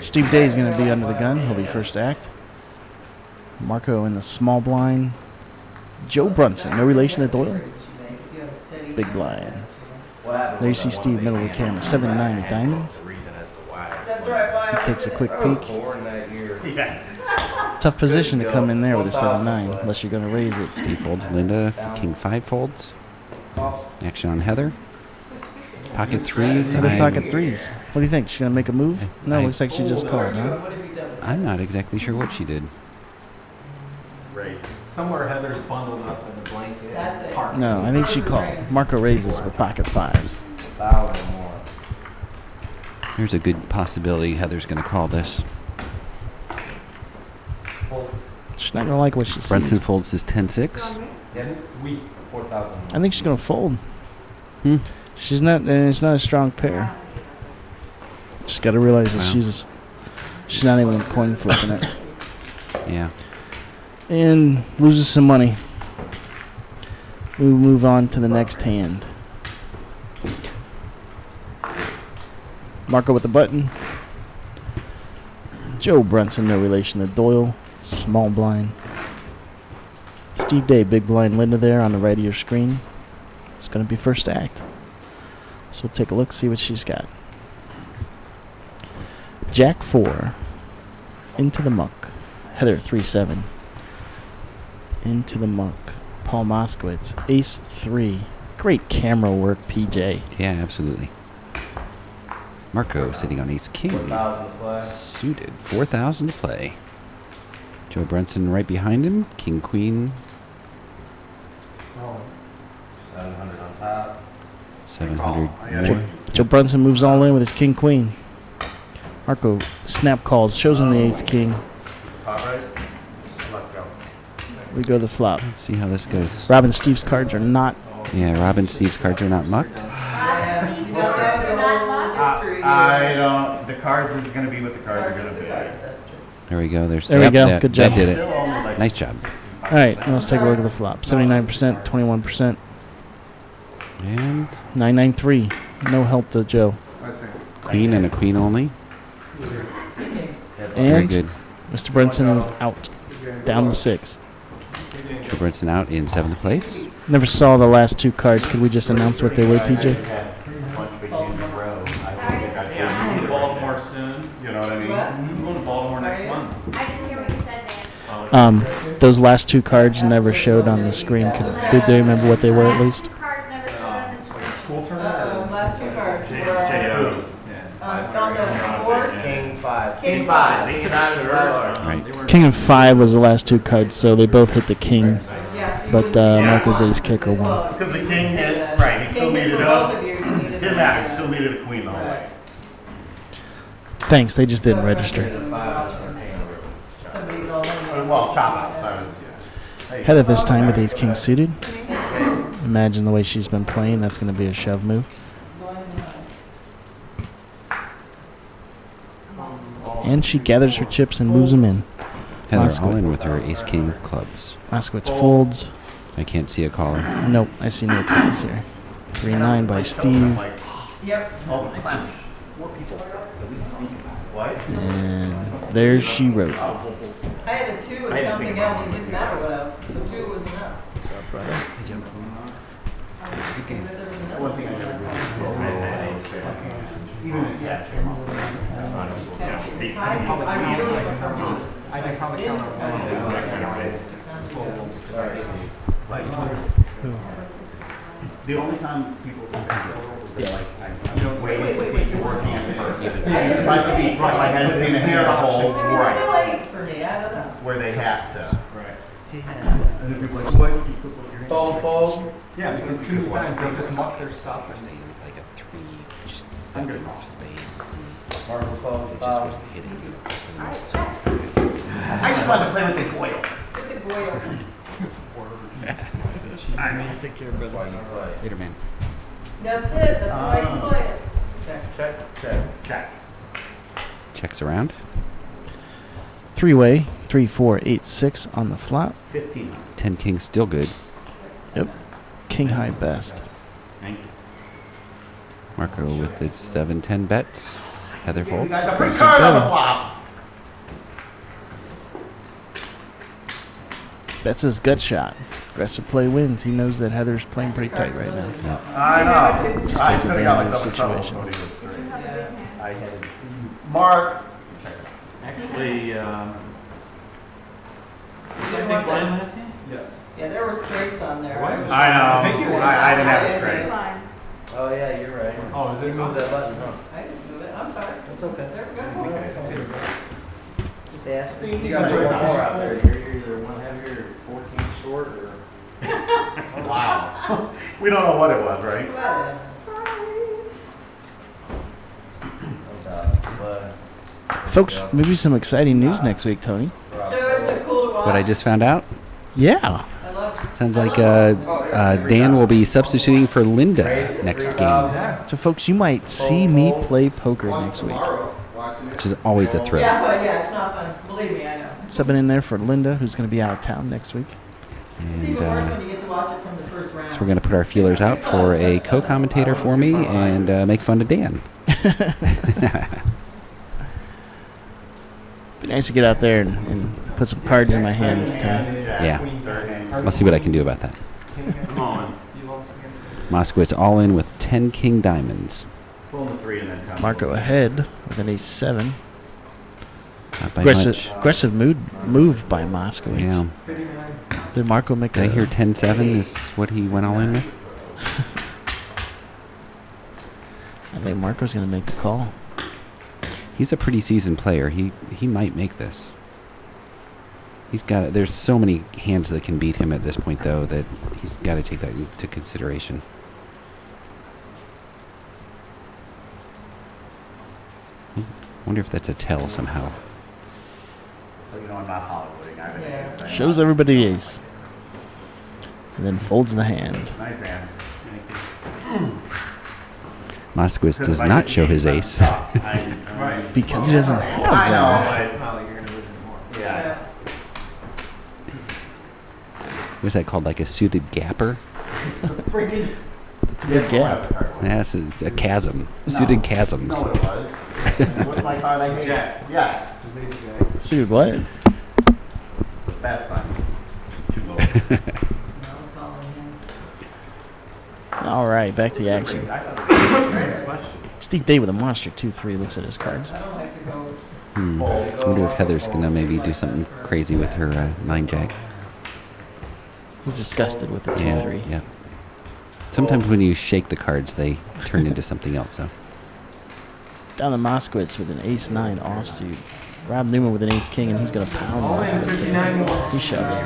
Speaker 1: Steve Day is going to be under the gun. He'll be first act. Marco in the small blind. Joe Brunson, no relation to Doyle. Big blind. There you see Steve, middle of the camera. 7-9 diamonds.
Speaker 4: That's right.
Speaker 1: He takes a quick peek. Tough position to come in there with a 7-9, unless you're going to raise it.
Speaker 2: Steve folds Linda. King 5 folds. Action on Heather. Pocket threes.
Speaker 1: Heather pocket threes. What do you think? She's going to make a move? No, looks like she just called, huh?
Speaker 2: I'm not exactly sure what she did.
Speaker 5: Somewhere Heather's bundled up in a blanket.
Speaker 4: That's it.
Speaker 5: Parked.
Speaker 1: No, I think she called. Marco raises with pocket fives.
Speaker 2: There's a good possibility Heather's going to call this.
Speaker 1: She's not going to like what she sees.
Speaker 2: Brunson folds his 10-6.
Speaker 5: We.
Speaker 1: I think she's going to fold.
Speaker 2: Hmm.
Speaker 1: She's not, and it's not a strong pair. Just got to realize that
Speaker 2: Wow.
Speaker 1: she's not even coin flipping it.
Speaker 2: Yeah.
Speaker 1: And loses some money. We move on to the next hand. Marco with the button. Joe Brunson, no relation to Doyle. Small blind. Steve Day, big blind Linda there on the right of your screen. It's going to be first act. So we'll take a look, see what she's got. Jack 4. Into the muck. Heather 3-7. Into the muck. Paul Moskowitz. Ace 3. Great camera work, PJ.
Speaker 2: Yeah, absolutely. Marco sitting on Ace King. Suited. 4,000 to play. Joe Brunson right behind him. King Queen.
Speaker 7: 700 on top.
Speaker 2: 700 more.
Speaker 1: Joe Brunson moves all in with his King Queen. Marco snap calls. Shows him the Ace King. We go to the flop.
Speaker 2: Let's see how this goes.
Speaker 1: Rob and Steve's cards are not.
Speaker 2: Yeah, Rob and Steve's cards are not mucked.
Speaker 3: I don't, the cards is gonna be what the cards are gonna be.
Speaker 2: There we go.
Speaker 1: There we go. Good job.
Speaker 2: That did
Speaker 3: Still
Speaker 2: it.
Speaker 3: only like
Speaker 2: Nice job.
Speaker 1: All right, now let's take a look at the flop. 79%, 21%,
Speaker 2: And
Speaker 1: 993. No help to Joe.
Speaker 2: queen and a queen only. Very
Speaker 1: And
Speaker 2: good.
Speaker 1: Mr. Brunson is out. Down to 6.
Speaker 2: Joe Brunson out in 7th place.
Speaker 1: Never saw the last two cards. Could we just announce what they were, PJ?
Speaker 6: Yeah, I'm going to Baltimore soon.
Speaker 3: You know what I mean?
Speaker 6: I'm going to Baltimore next month.
Speaker 8: I didn't hear what you said, man.
Speaker 1: Those last two cards never showed on the screen. Did they remember what they were at least?
Speaker 8: Cards never showed on the screen.
Speaker 5: School tournament?
Speaker 4: Last two cards were
Speaker 6: J.O.
Speaker 4: on the board.
Speaker 7: King 5.
Speaker 4: King 5.
Speaker 6: They took
Speaker 7: Nine
Speaker 6: the
Speaker 7: and
Speaker 6: third.
Speaker 7: five.
Speaker 2: Right.
Speaker 1: King and 5 was the last two cards, so they both hit the king.
Speaker 4: Yes, you
Speaker 1: But
Speaker 4: would see
Speaker 1: Marco's
Speaker 4: that.
Speaker 1: ace kicker won.
Speaker 4: Well,
Speaker 3: Because the
Speaker 4: you
Speaker 3: king
Speaker 4: would see
Speaker 3: hit,
Speaker 4: that.
Speaker 3: right, he still
Speaker 4: King hit
Speaker 3: needed
Speaker 4: for
Speaker 3: a,
Speaker 4: both of you. You needed
Speaker 3: didn't
Speaker 4: a-
Speaker 3: matter, he still needed a queen the whole way.
Speaker 1: Thanks, they just didn't register.
Speaker 4: Somebody's all in.
Speaker 3: Well, chop outs, I was,
Speaker 1: Heather this time with ace king suited. Imagine the way she's been playing. That's going to be a shove move. And she gathers her chips and moves them in.
Speaker 2: Heather
Speaker 1: Moskowitz.
Speaker 2: all in with her ace king of clubs.
Speaker 1: Moskowitz folds.
Speaker 2: I can't see a caller.
Speaker 1: Nope, I see no calls here. 3-9 by Steve.
Speaker 4: Yep.
Speaker 3: what?
Speaker 1: And there she wrote.
Speaker 4: I had a 2 and something else. It didn't matter what else. The 2 was enough.
Speaker 3: One thing I never
Speaker 4: I really prefer me.
Speaker 5: I can probably count on
Speaker 3: The only time people do that is like, I'm waiting to see your hand first. If I hadn't seen a hair hole,
Speaker 4: It's
Speaker 3: right,
Speaker 4: too late for me. I don't know.
Speaker 3: where they have to. Right. And then people are like, what? You put your hand-
Speaker 7: Fold.
Speaker 5: Yeah, because too many times they just muck their stuff.
Speaker 2: Saying like a 3, 7 of spades.
Speaker 7: Marble 12
Speaker 2: It just
Speaker 7: top.
Speaker 2: wasn't hitting.
Speaker 3: I just wanted to play with the coils.
Speaker 4: Look at Goyle.
Speaker 1: Take care, brother.
Speaker 2: Later, man.
Speaker 4: That's it, that's why you play it.
Speaker 6: Check.
Speaker 2: Checks around.
Speaker 1: Three-way, 3, 4, 8, 6 on the flop.
Speaker 3: 15.
Speaker 2: 10 king still good.
Speaker 1: Yep. King high best.
Speaker 6: Thank you.
Speaker 2: Marco with the 7-10 bets. Heather
Speaker 3: You
Speaker 2: folds.
Speaker 3: guys have a free card on the
Speaker 1: go.
Speaker 3: flop.
Speaker 1: Bets his gut shot. Aggressive play wins. He knows that Heather's playing pretty tight right now.
Speaker 3: I know.
Speaker 1: Just
Speaker 3: I
Speaker 1: takes
Speaker 3: could've got
Speaker 1: advantage of the
Speaker 3: myself in trouble
Speaker 1: situation.
Speaker 3: when he was three.
Speaker 4: Yeah.
Speaker 3: I had Mark.
Speaker 6: Actually, did
Speaker 4: You
Speaker 6: I
Speaker 4: want
Speaker 6: think blind
Speaker 4: that?
Speaker 6: last game?
Speaker 5: Yes.
Speaker 4: Yeah, there were straights on there.
Speaker 5: What?
Speaker 3: I know. I didn't have a straight.
Speaker 7: Oh, yeah, you're right.
Speaker 5: Oh, is it
Speaker 7: You moved that button, huh?
Speaker 4: I didn't move it, I'm sorry.
Speaker 7: That's okay.
Speaker 4: There we go.
Speaker 7: They asked
Speaker 3: See,
Speaker 7: you
Speaker 3: he's
Speaker 7: guys are
Speaker 3: right.
Speaker 7: one more out there. You're either one heavier or 14 short or.
Speaker 3: Wow. We don't know what it was, right?
Speaker 1: Folks, maybe some exciting news next week, Tony.
Speaker 4: Show us the cool one.
Speaker 2: What I just found out?
Speaker 1: Yeah.
Speaker 4: I love
Speaker 2: Sounds like Dan will be substituting for Linda next game,
Speaker 1: So, folks, you might see me play poker next week.
Speaker 2: which is always a thrill.
Speaker 4: Yeah, but yeah, it's not fun. Believe me, I know.
Speaker 1: Subbing in there for Linda, who's going to be out of town next week.
Speaker 4: It's
Speaker 2: And
Speaker 4: even worse when you get to watch it from the first round.
Speaker 2: so we're going to put our feelers out for a co-commentator for me and make fun of Dan.
Speaker 1: Be nice to get out there and put some cards in my hands, Tony.
Speaker 2: Yeah. I'll see what I can do about that.
Speaker 6: Come on.
Speaker 5: You lost against me.
Speaker 2: Moskowitz all in with 10 king diamonds.
Speaker 3: Pull the 3 and then come.
Speaker 1: Marco ahead with an ace-7.
Speaker 2: Not by much.
Speaker 1: Aggressive move by Moskowitz.
Speaker 2: Yeah.
Speaker 5: 59.
Speaker 1: Did Marco make
Speaker 2: Did I
Speaker 1: a...
Speaker 2: hear 10-7 is what he went all in with?
Speaker 1: I think Marco's going to make the call.
Speaker 2: He's a pretty seasoned player. He might make this. He's got. There's so many hands that can beat him at this point, though, that he's got to take that into consideration. Wonder if that's a tell somehow.
Speaker 3: So you know I'm not Hollywooding. I have an
Speaker 4: Yeah.
Speaker 3: ace.
Speaker 1: Shows everybody the ace. And then folds the hand.
Speaker 3: Nice hand.
Speaker 2: Moskowitz does not show his ace.
Speaker 3: Right.
Speaker 1: Because he doesn't have
Speaker 3: I know,
Speaker 1: that.
Speaker 5: Probably you're going to lose it more.
Speaker 3: but yeah.
Speaker 2: What's that called? Like a suited gapper?
Speaker 1: Good gap.
Speaker 2: That's a chasm. Suited chasms.
Speaker 3: No, it was. What's my card I hate?
Speaker 5: Jack.
Speaker 3: Yes.
Speaker 5: Just ace jack.
Speaker 1: Dude, what?
Speaker 3: Best time. 2 lows.
Speaker 4: I was calling him.
Speaker 1: All right, back to the action.
Speaker 3: I thought it was a great question.
Speaker 1: Steve Day with a monster 2-3 looks at his cards.
Speaker 4: I don't like to go.
Speaker 2: I wonder if Heather's going to maybe do something crazy with her 9-jack.
Speaker 1: He's disgusted with the
Speaker 2: Yeah,
Speaker 1: 2-3.
Speaker 2: yeah. Sometimes when you shake the cards, they turn into something else. So
Speaker 1: Down to Moskowitz with an ace-9 offsuit. Rob Newman with an ace-king, and he's going to pound
Speaker 5: All in
Speaker 1: Moskowitz.
Speaker 5: 59 more.
Speaker 1: He shoves.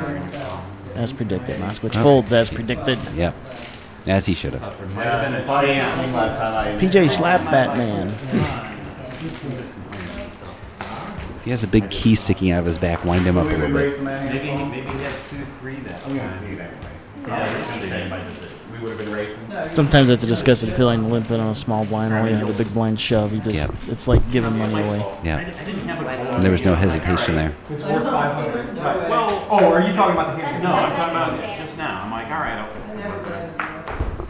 Speaker 1: As predicted. Moskowitz
Speaker 2: Oh.
Speaker 1: folds as predicted.
Speaker 2: yeah, as he should have.
Speaker 3: Yeah, funny happening last time I-
Speaker 1: PJ slap Batman.
Speaker 2: He has a big key sticking out of his back. Wind him up a
Speaker 3: We've
Speaker 2: little
Speaker 3: been
Speaker 2: bit.
Speaker 3: racing that
Speaker 6: Maybe
Speaker 3: hand.
Speaker 6: he had 2-3 that
Speaker 3: I'm gonna
Speaker 6: time.
Speaker 3: see it anyway.
Speaker 6: Yeah,
Speaker 3: Yeah, we would have been racing.
Speaker 4: No, you-
Speaker 1: Sometimes it's a disgusting feeling limping on a small blind. Only have a big blind shove. He just,
Speaker 2: Yeah.
Speaker 1: it's like giving money away.
Speaker 2: Yeah,
Speaker 6: I didn't have a
Speaker 2: and there was no hesitation there.
Speaker 5: It's worth 500.
Speaker 4: No
Speaker 5: Right.
Speaker 4: way.
Speaker 6: Well,
Speaker 5: Oh, are you talking about the hand?
Speaker 6: no, I'm talking about just now. I'm like, all right,
Speaker 4: I
Speaker 6: okay.
Speaker 4: never did.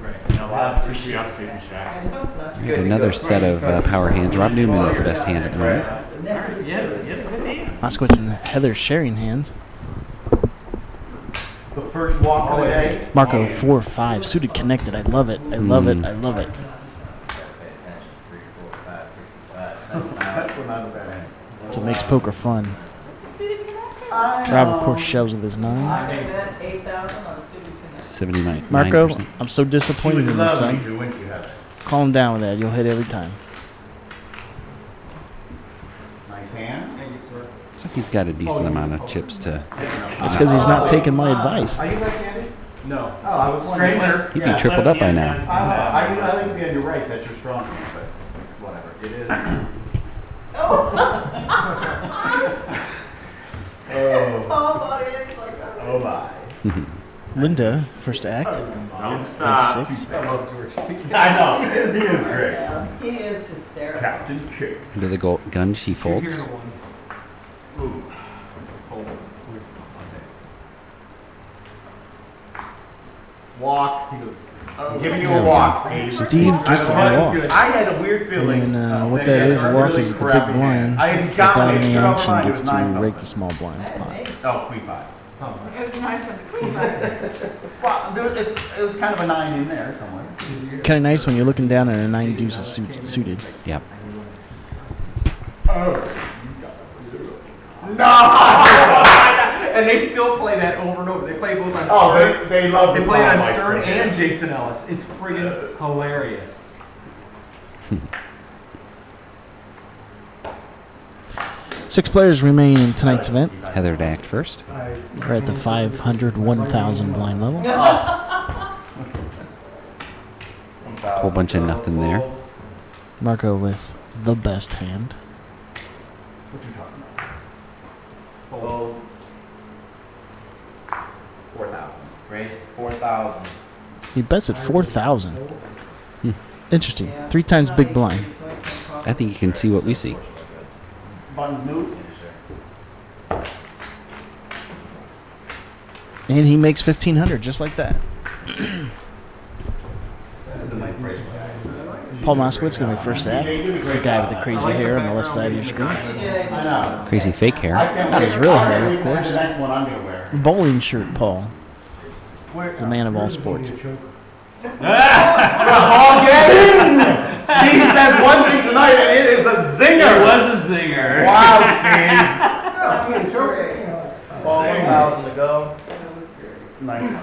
Speaker 6: Right. And I'll have 3 offsuit and
Speaker 4: I
Speaker 6: shack.
Speaker 4: know it's not.
Speaker 2: All right, another set of power hands. Rob Newman with the best hand at the moment.
Speaker 4: Never did.
Speaker 6: Yeah, good hand.
Speaker 1: Moskowitz and Heather sharing hands.
Speaker 3: The first walk of the day.
Speaker 1: Marco 4-5 suited connected. I love it. I love it. I love it.
Speaker 3: That's not a bad hand.
Speaker 1: So it makes poker fun. Rob, of course, shoves with his
Speaker 4: I
Speaker 1: nines.
Speaker 4: bet 8,000 on a suited connect.
Speaker 2: 79.
Speaker 1: Marco,
Speaker 2: 9%.
Speaker 1: I'm so disappointed in you,
Speaker 3: Love me
Speaker 1: son.
Speaker 3: to, wouldn't you, Heather?
Speaker 1: Calm down with that. You'll hit every time.
Speaker 3: Nice hand.
Speaker 5: Thank you, sir.
Speaker 2: Looks like he's got a decent amount of chips to.
Speaker 1: It's because he's not taking my advice.
Speaker 3: Are you left-handed?
Speaker 5: No.
Speaker 3: Oh, I was wondering.
Speaker 5: Stranger.
Speaker 2: He'd be
Speaker 3: Yeah.
Speaker 2: tripled up by now.
Speaker 3: I like to be on your right. That's your strong hand, but whatever.
Speaker 5: It is.
Speaker 4: Paul bought it like that.
Speaker 3: Oh my.
Speaker 1: Linda, first act.
Speaker 6: Don't
Speaker 1: Race
Speaker 6: stop.
Speaker 1: 6.
Speaker 5: I love George.
Speaker 3: I know. He is great.
Speaker 4: Yeah, he is hysterical.
Speaker 6: Captain Kick.
Speaker 2: Into the gun she folds.
Speaker 5: Two here to one.
Speaker 6: Ooh.
Speaker 5: Hold on.
Speaker 3: Walk.
Speaker 5: He goes,
Speaker 3: I'm giving you a walk, Steve.
Speaker 1: Steve gets a walk.
Speaker 3: I had a weird feeling.
Speaker 1: And what that is, a walk is the big blind.
Speaker 3: I had
Speaker 1: Without
Speaker 3: gotten
Speaker 1: any
Speaker 3: it.
Speaker 1: action, gets to
Speaker 3: Nine
Speaker 1: rake the
Speaker 3: something.
Speaker 1: small blinds
Speaker 4: That
Speaker 1: pot.
Speaker 4: makes-
Speaker 3: Oh, queen five.
Speaker 5: oh,
Speaker 8: It was nice on the queen side.
Speaker 3: Well, it was kind of a 9 in there somewhere.
Speaker 1: Kind of nice when you're looking down at a 9 deuces suited.
Speaker 2: Yep.
Speaker 5: and they still play that over and over. They play both on Stern.
Speaker 3: Oh, they love
Speaker 5: They
Speaker 3: the
Speaker 5: play it on
Speaker 3: song,
Speaker 5: Stern
Speaker 3: like,
Speaker 5: and Jason Ellis. It's friggin' hilarious.
Speaker 1: Six players remain in tonight's event.
Speaker 2: Heather to act first.
Speaker 1: We're at the 500, 1,000 blind level.
Speaker 2: Whole bunch of nothing there.
Speaker 1: Marco with the best hand.
Speaker 7: Fold.
Speaker 3: 4,000.
Speaker 7: Raise 4,000.
Speaker 1: He bets at 4,000. Interesting.
Speaker 4: Yeah.
Speaker 1: 3 times big blind.
Speaker 2: I think you can see what we see.
Speaker 3: Buttons move.
Speaker 1: And he makes 1,500 just like that. Paul Moskowitz going to be first act. It's the guy with the crazy hair on the left side of your screen.
Speaker 3: I know.
Speaker 2: Crazy fake
Speaker 3: I
Speaker 2: hair.
Speaker 3: can't
Speaker 1: Not
Speaker 3: wait.
Speaker 1: his real
Speaker 3: I can't
Speaker 1: hair,
Speaker 3: wait
Speaker 1: of
Speaker 3: to see
Speaker 1: course.
Speaker 3: The next one I'm gonna wear.
Speaker 1: Bowling shirt, Paul.
Speaker 3: Where?
Speaker 1: The man of all sports.
Speaker 3: Steve says one thing tonight, and it is a zinger.
Speaker 6: It was a zinger.
Speaker 3: Wow,
Speaker 4: That was great.
Speaker 7: 12,000 to go.
Speaker 4: That was great.
Speaker 3: Steve. Nice.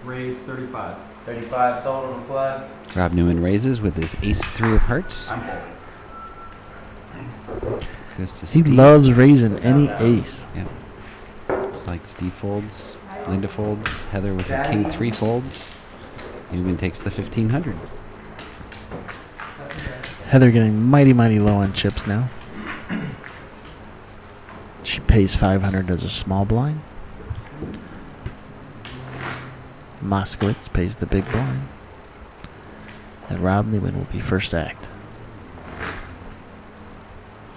Speaker 5: Raise 35.
Speaker 7: 35 total to play.
Speaker 2: Rob Newman raises with his ace-3 of hearts.
Speaker 3: I'm folding.
Speaker 2: Goes to
Speaker 1: He
Speaker 2: Steve.
Speaker 1: loves raising any ace.
Speaker 2: It's like Steve folds, Linda folds, Heather with her king-3 folds. Newman takes the 1,500.
Speaker 1: Heather getting mighty, mighty low on chips now. She pays 500 as a small blind. Moskowitz pays the big blind. And Rob Newman will be first act.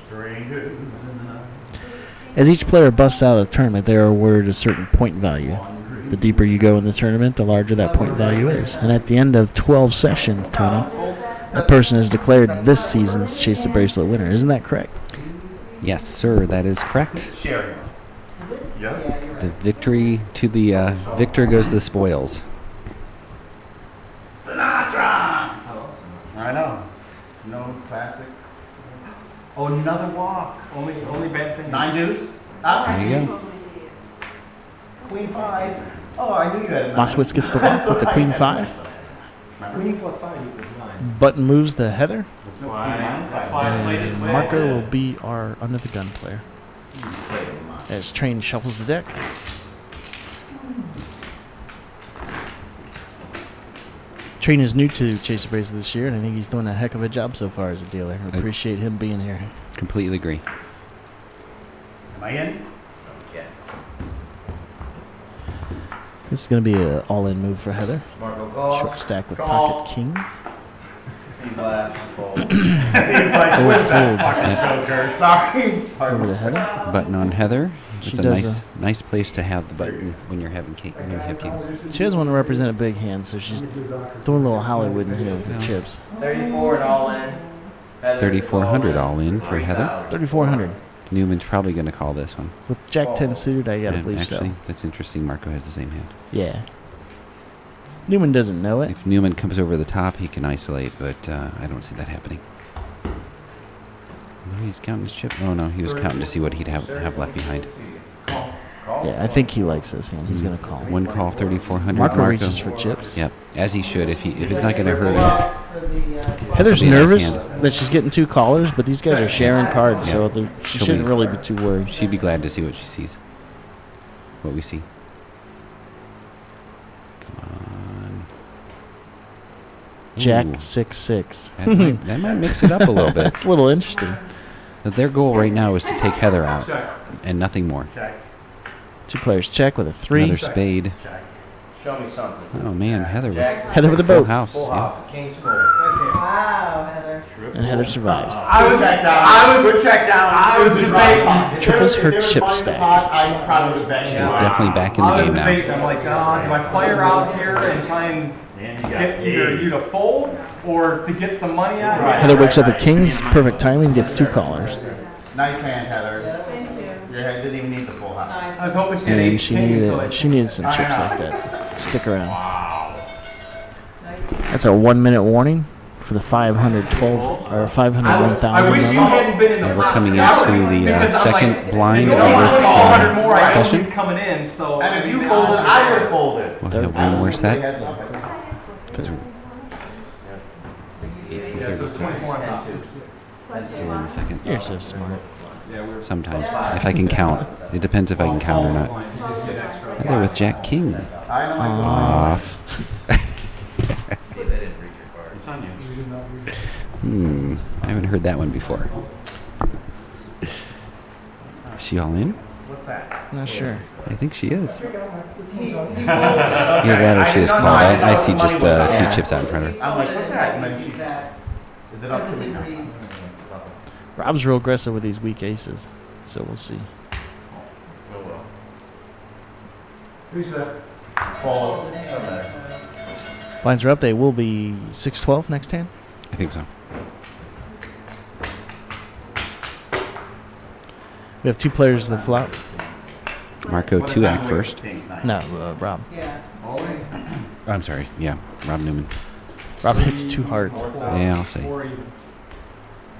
Speaker 3: Strangers.
Speaker 1: As each player busts out of the tournament, they are awarded a certain point value. The deeper you go in the tournament, the larger that point value is. And at the end of 12 sessions, Tony, that person is declared this season's Chase the Bracelet winner. Isn't that correct?
Speaker 2: Yes, sir, that is correct.
Speaker 3: Sharing. Yeah.
Speaker 4: Yeah, you're
Speaker 2: The
Speaker 4: right.
Speaker 2: victory to the victor goes the spoils.
Speaker 3: Sinatra.
Speaker 5: I love some.
Speaker 3: I know. No classic. Oh, another walk.
Speaker 5: Only bad thing
Speaker 3: 9
Speaker 5: is
Speaker 3: deuce. Ah,
Speaker 2: There you go.
Speaker 3: queen 5. Oh, I knew you had a 9.
Speaker 1: Moskowitz gets the walk with the queen 5.
Speaker 5: queen plus 5 equals 9.
Speaker 1: Button moves to Heather.
Speaker 6: That's why I played it
Speaker 1: And
Speaker 6: way
Speaker 1: Marco
Speaker 6: ahead.
Speaker 1: will be our under the gun player. As Train shuffles the deck. Train is new to Chase the Bracelet this year, and I think he's doing a heck of a job so far as a dealer. I appreciate him being here.
Speaker 2: Completely agree.
Speaker 3: Am I in?
Speaker 7: Yeah.
Speaker 1: This is going to be an all-in move for Heather.
Speaker 7: Marco call.
Speaker 1: Short stack with
Speaker 3: Call.
Speaker 1: pocket kings.
Speaker 7: He blast. Fold.
Speaker 3: Steve's like,
Speaker 1: Fold,
Speaker 3: where's that
Speaker 1: fold.
Speaker 3: fucking joker? Sorry.
Speaker 1: Over to Heather.
Speaker 2: Button on Heather.
Speaker 1: She
Speaker 2: It's a
Speaker 1: does
Speaker 2: nice place to have the button when you're having when you have kings.
Speaker 1: She doesn't want to represent a big hand, so she's doing a little Hollywood in here with
Speaker 2: Yeah.
Speaker 1: the chips.
Speaker 7: 34 and all in. Heather
Speaker 2: 3,400 all in for Heather.
Speaker 1: 3,400.
Speaker 2: Newman's probably going to call this one.
Speaker 1: With Jack 10 suited, I gotta
Speaker 2: And
Speaker 1: believe
Speaker 2: actually,
Speaker 1: so.
Speaker 2: that's interesting. Marco has the same hand.
Speaker 1: Yeah. Newman doesn't know it.
Speaker 2: If Newman comes over the top, he can isolate, but I don't see that happening. No, he's counting his chip. Oh no, he was counting to see what he'd have left behind.
Speaker 1: Yeah, I think he likes this hand. He's gonna call.
Speaker 2: One call, 3,400.
Speaker 1: Marco reaches for chips.
Speaker 2: Yep, as he should. If it's not going to hurt him.
Speaker 4: For the,
Speaker 1: Heather's
Speaker 2: Be a nice
Speaker 1: nervous
Speaker 2: hand.
Speaker 1: that she's getting 2 callers, but these guys are sharing cards, so
Speaker 2: Yeah.
Speaker 1: she
Speaker 2: She'll
Speaker 1: shouldn't
Speaker 2: be-
Speaker 1: really be too worried.
Speaker 2: She'd be glad to see what she sees. What we see. Come on.
Speaker 1: Jack
Speaker 2: Ooh.
Speaker 1: 6-6.
Speaker 2: That might mix it up a little bit.
Speaker 1: It's a little interesting.
Speaker 2: Their goal right now is to take Heather out and nothing more.
Speaker 6: Check.
Speaker 1: 2 players check with a 3.
Speaker 2: Another spade.
Speaker 6: Check.
Speaker 7: Show me something.
Speaker 2: Oh man, Heather with
Speaker 7: Jack,
Speaker 1: Heather with a
Speaker 2: full
Speaker 1: boat.
Speaker 2: house.
Speaker 7: full
Speaker 2: Yeah.
Speaker 7: house, king's full.
Speaker 4: Wow, Heather.
Speaker 1: And Heather survives.
Speaker 3: Good check down. Good check down. It was the dry pot. If
Speaker 1: Triples
Speaker 3: there
Speaker 1: her
Speaker 3: was
Speaker 1: chip
Speaker 3: money in the
Speaker 1: stack.
Speaker 3: pot, I probably would bet
Speaker 2: She's
Speaker 3: you.
Speaker 2: definitely back in the
Speaker 5: I was
Speaker 2: game now.
Speaker 5: debating. I'm like, do I fire out here and try and
Speaker 6: And you got
Speaker 5: get either you to fold or to get some money out of
Speaker 3: Right.
Speaker 5: it?
Speaker 1: Heather wakes up with kings, perfect timing, gets 2 callers.
Speaker 3: Nice hand, Heather.
Speaker 8: Thank you.
Speaker 3: Your head didn't even need the full house.
Speaker 5: I
Speaker 4: Nice.
Speaker 5: was hoping she had
Speaker 1: And
Speaker 5: ace
Speaker 1: she
Speaker 5: king until
Speaker 1: needed some
Speaker 5: I
Speaker 1: chips
Speaker 5: know.
Speaker 1: like that. Stick around.
Speaker 4: Nice.
Speaker 1: That's our 1-minute warning for the 512 or 501,000
Speaker 5: I wish you
Speaker 1: level.
Speaker 5: hadn't been in the
Speaker 2: And we're
Speaker 5: box.
Speaker 2: coming
Speaker 5: That
Speaker 2: into
Speaker 5: would-
Speaker 2: the
Speaker 5: because I'm
Speaker 2: second
Speaker 5: like,
Speaker 2: blind
Speaker 5: it's
Speaker 2: of
Speaker 5: only
Speaker 2: this
Speaker 5: 100 more. I know
Speaker 2: session.
Speaker 5: he's coming in, so
Speaker 3: And
Speaker 5: I
Speaker 3: if
Speaker 5: mean,
Speaker 3: you
Speaker 5: the
Speaker 3: folded,
Speaker 5: odds are
Speaker 3: I
Speaker 5: there.
Speaker 3: would have folded.
Speaker 2: We'll have one more set.
Speaker 3: Heads up.
Speaker 5: Yeah, so it's 24 on top.
Speaker 2: So in a second.
Speaker 1: You're so smart.
Speaker 2: Sometimes, if I can count. It depends if I can count or not. Heather with Jack King.
Speaker 3: I know.
Speaker 2: Off.
Speaker 6: It's on you.
Speaker 2: I haven't heard that one before. Is she all in?
Speaker 3: What's that?
Speaker 1: Not sure.
Speaker 2: I think she is.
Speaker 4: He folded.
Speaker 2: Either that or she is called. I see just a few chips out in front of her.
Speaker 3: I'm like, what's that? And then she,
Speaker 4: Use that.
Speaker 3: is it up
Speaker 4: Because
Speaker 3: to
Speaker 4: it
Speaker 3: me
Speaker 4: didn't
Speaker 3: now?
Speaker 4: read.
Speaker 1: Rob's real aggressive with these weak aces, so we'll see.
Speaker 3: Fold.
Speaker 1: Blinds are up. They will be 6-12 next hand.
Speaker 2: I think so.
Speaker 1: We have 2 players that flop.
Speaker 2: Marco
Speaker 3: What if
Speaker 2: Tuak
Speaker 3: I'm
Speaker 2: first.
Speaker 3: with kings, nine?
Speaker 1: No, Rob.
Speaker 4: Yeah.
Speaker 2: Oh, I'm sorry. Yeah, Rob Newman.
Speaker 1: Rob hits 2 hearts,
Speaker 2: Yeah, I'll say.
Speaker 5: Or even.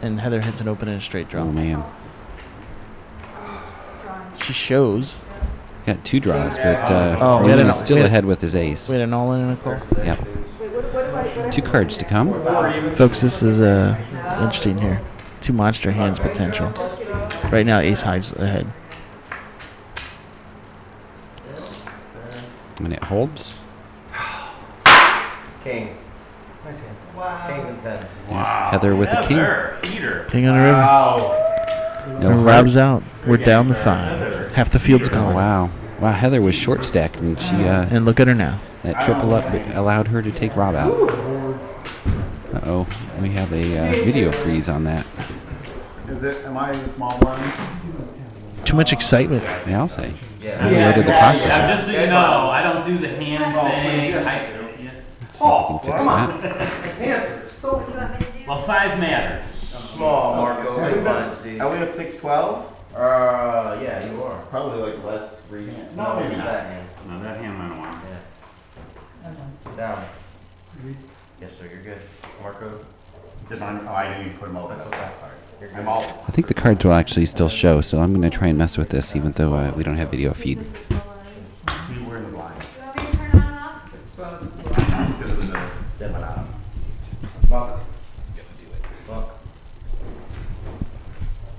Speaker 1: and Heather hits an open and a straight draw.
Speaker 2: Oh man,
Speaker 1: She shows.
Speaker 2: got 2 draws, but
Speaker 1: Oh, we had
Speaker 2: Newman
Speaker 1: an-
Speaker 2: is still
Speaker 1: we had-
Speaker 2: ahead with his ace.
Speaker 1: We had an all-in and a call.
Speaker 2: Yep. 2 cards to come.
Speaker 1: Folks, this is interesting here. 2 monster hands potential. Right now, ace high's ahead.
Speaker 2: When it holds.
Speaker 7: King.
Speaker 5: Nice hand.
Speaker 4: Wow.
Speaker 7: Kings and tens.
Speaker 2: Yeah. Heather with the king.
Speaker 6: Heather, Peter.
Speaker 1: King on the river.
Speaker 3: Wow.
Speaker 2: No
Speaker 1: And
Speaker 2: heart.
Speaker 1: Rob's out. We're down to 5. Half the field's
Speaker 2: Oh
Speaker 1: gone.
Speaker 2: wow. Wow, Heather was short stacked, and she
Speaker 1: And look at her now.
Speaker 2: that triple up allowed her to take Rob out. Uh-oh, we have a video freeze on that.
Speaker 3: Is it, am I a small one?
Speaker 1: Too much excitement.
Speaker 2: Yeah, I'll say.
Speaker 6: Yeah.
Speaker 2: Reloaded the processor.
Speaker 6: Yeah, just so you know, I don't do the hand thing.
Speaker 2: See if we can fix that.
Speaker 5: Hands are so
Speaker 6: Well, size matters.
Speaker 7: Small, Marco. Big blind, Steve.
Speaker 3: Are we at 6-12?
Speaker 7: Yeah, you are.
Speaker 3: Probably like less 3 hands.
Speaker 7: No,
Speaker 3: No, maybe
Speaker 7: it's
Speaker 3: not.
Speaker 7: that hand.
Speaker 6: No, that hand I don't want.
Speaker 7: Down. Yes, sir, you're good. Marco.
Speaker 3: Did I, oh, I didn't even put them over.
Speaker 7: That's okay.
Speaker 3: Sorry.
Speaker 7: You're good.
Speaker 3: I'm all.
Speaker 2: I think the cards will actually still show, so I'm going to try and mess with this, even though we don't have video feed.
Speaker 3: We were in the blind.
Speaker 8: You want me to turn on and off?
Speaker 4: 6-12 is the line.
Speaker 3: Because of the Gemini.
Speaker 7: Buck. Buck.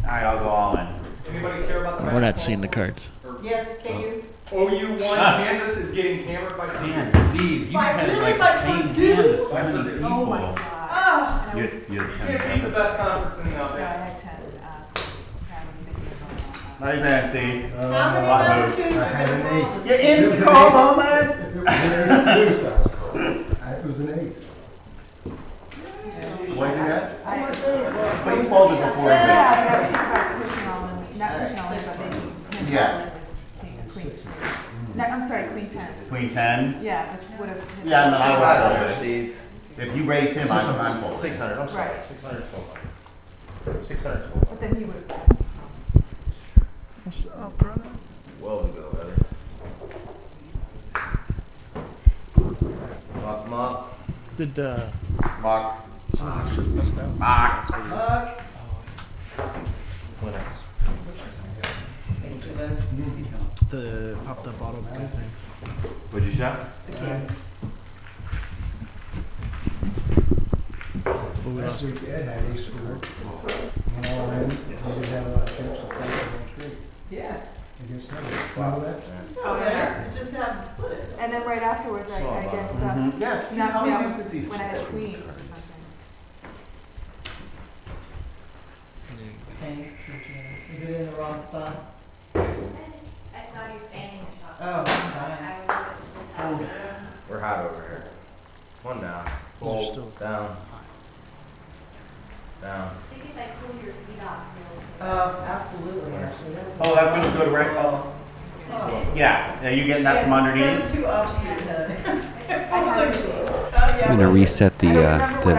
Speaker 3: Alright, I'll go all in.
Speaker 5: Anybody care about the
Speaker 1: We're not
Speaker 5: basketball
Speaker 1: seeing the
Speaker 5: scene?
Speaker 1: cards.
Speaker 4: Yes, can you?
Speaker 5: OU1 Kansas is getting hammered by
Speaker 6: Man, Steve, you had like the same hand as so many people.
Speaker 8: Oh my god.
Speaker 4: Oh.
Speaker 6: You
Speaker 8: And I was,
Speaker 6: had
Speaker 5: You
Speaker 6: 10
Speaker 5: can't beat the
Speaker 6: seconds.
Speaker 5: best conference in
Speaker 8: yeah, I
Speaker 5: the
Speaker 8: had 10. I was thinking about that.
Speaker 3: Nice hand, Steve.
Speaker 4: How many
Speaker 3: lot
Speaker 4: number
Speaker 3: moves.
Speaker 4: twos are gonna fall?
Speaker 3: You insta call, huh, man?
Speaker 9: It was an ace.
Speaker 3: What did you get?
Speaker 8: I-
Speaker 3: But you folded before.
Speaker 8: Yeah, I was thinking about pushing all in, not pushing all in, but maybe.
Speaker 3: Yeah.
Speaker 8: Queen. No, I'm sorry, queen 10.
Speaker 3: Queen 10.
Speaker 8: Yeah, which would have.
Speaker 3: Yeah, and then I would
Speaker 7: Five,
Speaker 3: fold.
Speaker 7: Steve.
Speaker 3: If you raise him, I'm folding.
Speaker 7: 600, I'm sorry.
Speaker 8: Right.
Speaker 7: 600 total. 600 total.
Speaker 8: But then he would have.
Speaker 7: Well, we go, brother. Lock him up.
Speaker 1: Did
Speaker 3: Mock.
Speaker 7: What else?
Speaker 4: Thank you, Lynn.
Speaker 1: the popped up auto thing?
Speaker 6: What'd you say?
Speaker 9: Last week Ed had ace four. And all in, he didn't have a lot of chips, so played on straight.
Speaker 4: Yeah.
Speaker 9: Against him. Remember that?
Speaker 4: Oh, yeah, you just have to split it.
Speaker 8: And then right afterwards, I guess,
Speaker 3: Yes,
Speaker 8: knocked
Speaker 3: how
Speaker 8: me
Speaker 3: many
Speaker 8: out
Speaker 3: times is he?
Speaker 8: when I had queens or something.
Speaker 4: Thanks. Is it in the wrong spot?
Speaker 10: I saw you fanning or
Speaker 4: Oh, fine.
Speaker 10: something.
Speaker 7: We're hot over here. One down. Hold. Down. Down.
Speaker 10: I think if I pull your feet off,
Speaker 4: Oh, absolutely, actually.
Speaker 3: Oh, that feels good, Rick.
Speaker 4: Oh.
Speaker 3: Yeah, are you getting that from underneath?
Speaker 4: Send two ups to your head.
Speaker 2: I'm going to reset the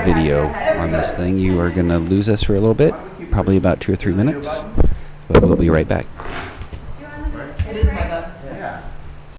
Speaker 2: video on this thing. You are going to lose us for a little bit, probably about 2 or 3 minutes, but we'll be right back.